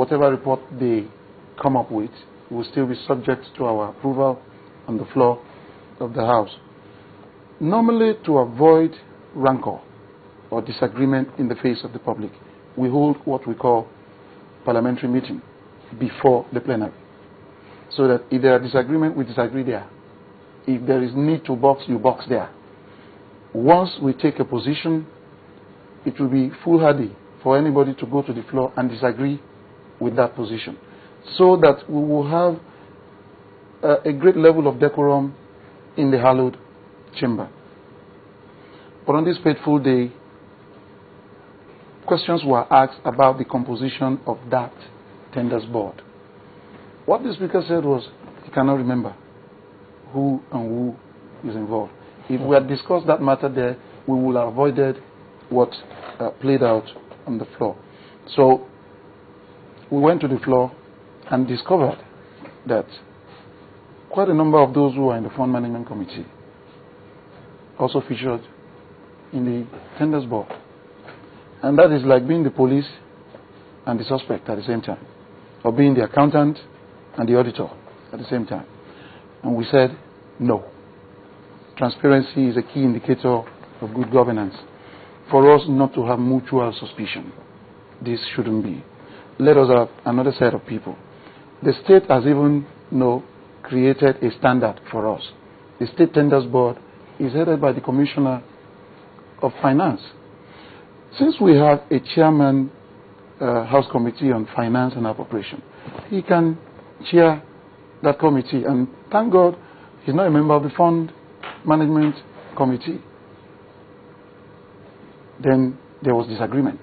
whatever report they come up with will still be subject to our approval on the floor of the House. Normally, to avoid rancor or disagreement in the face of the public, we hold what we call parliamentary meeting before the plenary. So that if there are disagreement, we disagree there. If there is need to box, you box there. Once we take a position, it will be foolhardy for anybody to go to the floor and disagree with that position. So that we will have a great level of decorum in the hallowed chamber. But on this fateful day, questions were asked about the composition of that tenders board. What the speaker said was he cannot remember who and who is involved. If we had discussed that matter there, we would have avoided what played out on the floor. So we went to the floor and discovered that quite a number of those who were in the fund management committee also featured in the tenders board. And that is like being the police and the suspect at the same time, or being the accountant and the auditor at the same time. And we said, no. Transparency is a key indicator of good governance. For us not to have mutual suspicion, this shouldn't be. Let us have another set of people. The state has even created a standard for us. The State Tenders Board is headed by the Commissioner of Finance. Since we have a chairman House Committee on Finance and Appropriation, he can chair that committee. And thank God he's not a member of the Fund Management Committee. Then there was disagreement.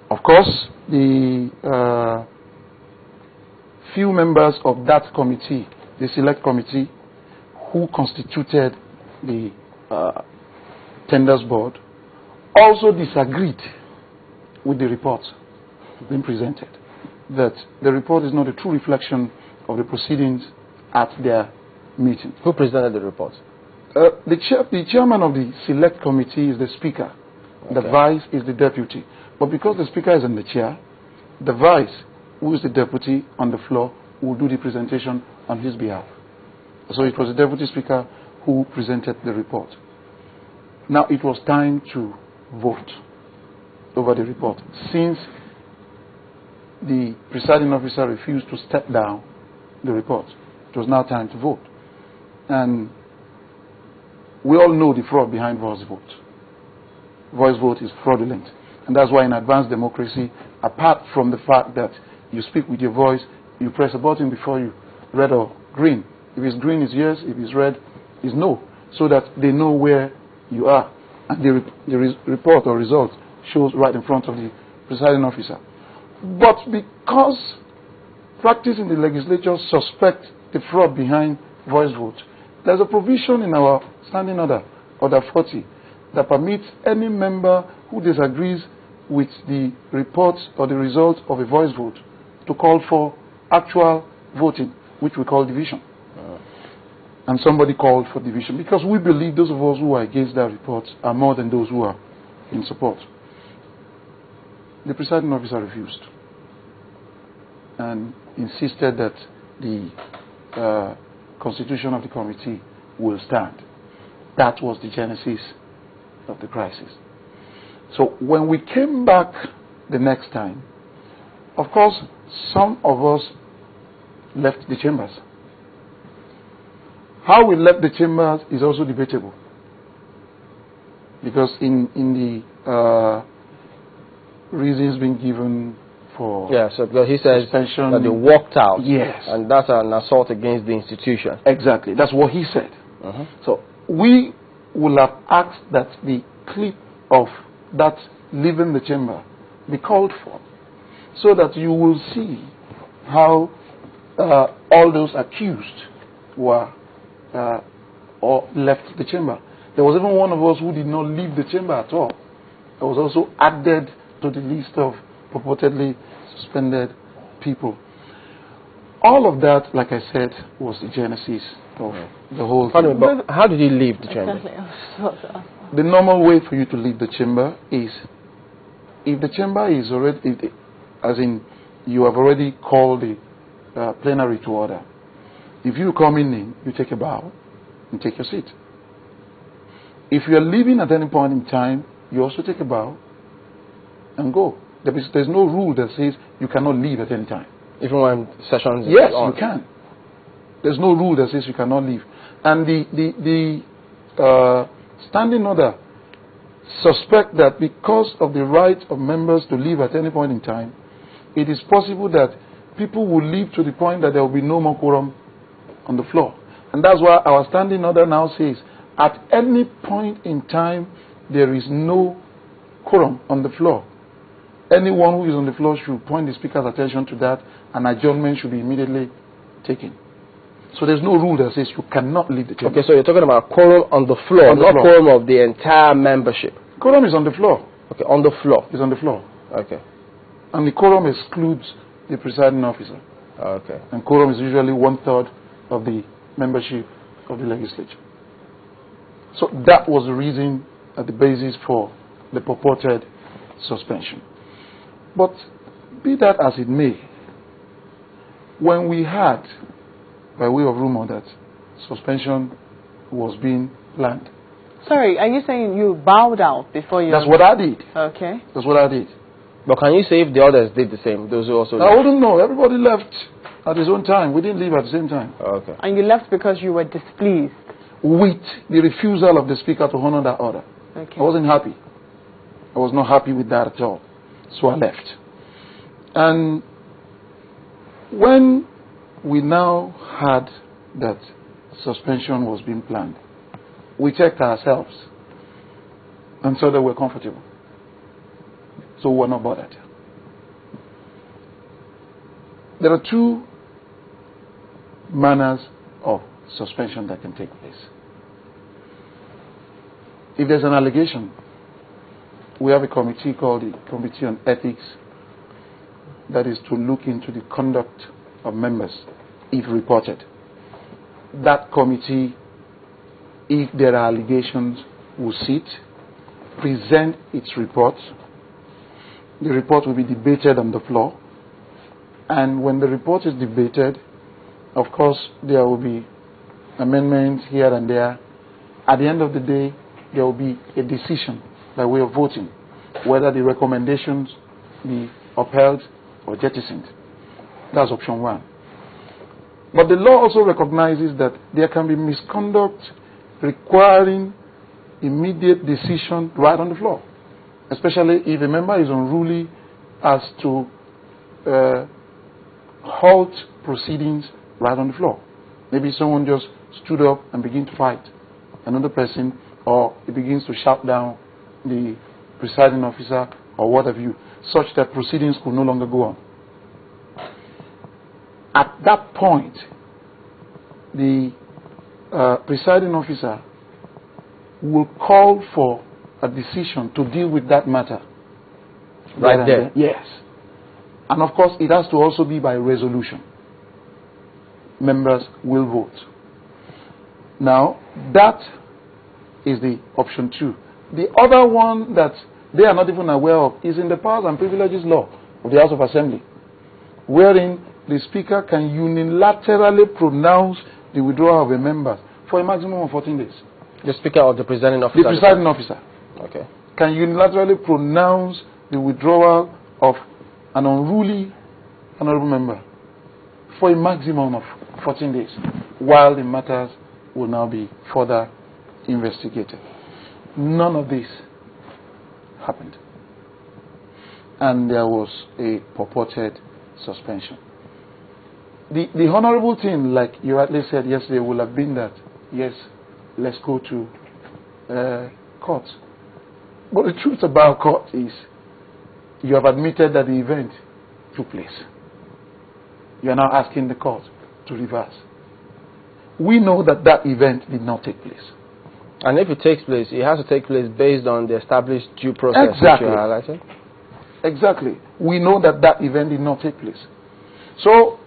Of course, the few members of that committee, the select committee, who constituted the tenders board, also disagreed with the report being presented, that the report is not a true reflection of the proceedings at their meeting. Who presented the report? The chairman of the select committee is the speaker. Okay. The vice is the deputy. But because the speaker is in the chair, the vice, who is the deputy on the floor, will do the presentation on his behalf. So it was the deputy speaker who presented the report. Now it was time to vote over the report. Since the presiding officer refused to step down the report, it was now time to vote. And we all know the fraud behind voice vote. Voice vote is fraudulent. And that's why in advanced democracy, apart from the fact that you speak with your voice, you press a button before you, red or green. If it's green, it's yes. If it's red, it's no. So that they know where you are. And the report or result shows right in front of the presiding officer. But because practice in the legislature suspect the fraud behind voice vote, there's a provision in our standing order, Order 40, that permits any member who disagrees with the report or the result of a voice vote to call for actual voting, which we call division. And somebody called for division because we believe those of us who are against that report are more than those who are in support. The presiding officer refused and insisted that the constitution of the committee will stand. That was the genesis of the crisis. So when we came back the next time, of course, some of us left the chambers. How we left the chambers is also debatable. Because in the reasons being given for so because he says suspension, that they walked out. Yes. And that's an assault against the institution. Exactly. That's what he said. So we will have asked that the clip of that leaving the chamber be called for, so that you will see how all those accused were or left the chamber. There was even one of us who did not leave the chamber at all. It was also added to the list of purportedly suspended people. All of that, like I said, was the genesis of the whole thing. But how did he leave the chamber? Exactly. The normal way for you to leave the chamber is, if the chamber is already, as in you have already called the plenary to order. If you come in, you take a bow and take your seat. If you are leaving at any point in time, you also take a bow and go. There's no rule that says you cannot leave at any time. Even when sessions Yes, on. you can. There's no rule that says you cannot leave. And the standing order suspect that because of the right of members to leave at any point in time, it is possible that people will leave to the point that there will be no more quorum on the floor. And that's why our standing order now says, at any point in time, there is no quorum on the floor. Anyone who is on the floor should point the speaker's attention to that, and adjournment should be immediately taken. So there's no rule that says you cannot leave the chamber. Okay, so you're talking about quorum on the floor, not quorum of the entire membership. Quorum is on the floor. Okay, on the floor. It's on the floor. Okay. And the quorum excludes the presiding officer. Okay. And quorum is usually 1/3 of the membership of the legislature. So that was the reason at the basis for the purported suspension. But be that as it may, when we had, by way of rumor, that suspension was being planned. Sorry, are you saying you bowed out before you... That's what I did. Okay. That's what I did. But can you say if the others did the same, those who also I wouldn't know. Everybody left at his own time. We didn't leave at the same time. Okay. And you left because you were displeased? With the refusal of the speaker to honor that order. Okay. I wasn't happy. I was not happy with that at all. So I left. And when we now had that suspension was being planned, we checked ourselves and saw that we're comfortable. So we're not bothered. There are two manners of suspension that can take place. If there's an allegation, we have a committee called the Committee on Ethics that is to look into the conduct of members if reported. That committee, if there are allegations, will sit, present its report. The report will be debated on the floor. And when the report is debated, of course, there will be amendments here and there. At the end of the day, there will be a decision by way of voting, whether the recommendations be upheld or jettisoned. That's option one. But the law also recognizes that there can be misconduct requiring immediate decision right on the floor, especially if a member is unruly as to halt proceedings right on the floor. Maybe someone just stood up and began to fight another person, or he begins to shout down the presiding officer or what have you, such that proceedings could no longer go on. At that point, the presiding officer will call for a decision to deal with that matter. Right there? Yes. And of course, it has to also be by resolution. Members will vote. Now, that is the option two. The other one that they are not even aware of is in the powers and privileges law of the House of Assembly, wherein the Speaker can unilaterally pronounce the withdrawal of a member for a maximum of 14 days. The Speaker or the presiding officer? The presiding officer. Okay. Can unilaterally pronounce the withdrawal of an unruly honorable member for a maximum of 14 days, while the matters will now be further investigated. None of this happened. And there was a purported suspension. The honorable thing, like you rightly said yesterday, will have been that, yes, let's go to court. But the truth about court is, you have admitted that the event took place. You are now asking the court to reverse. We know that that event did not take place. And if it takes place, it has to take place based on the established due process that you highlighted? Exactly. We know that that event did not take place. So,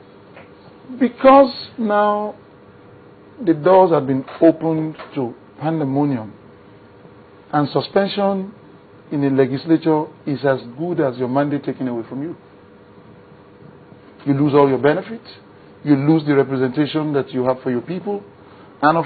because now the doors have been opened to pandemonium, and suspension in the legislature is as good as your mandate taken away from you. you lose all your benefits, you lose the representation that you have for your people,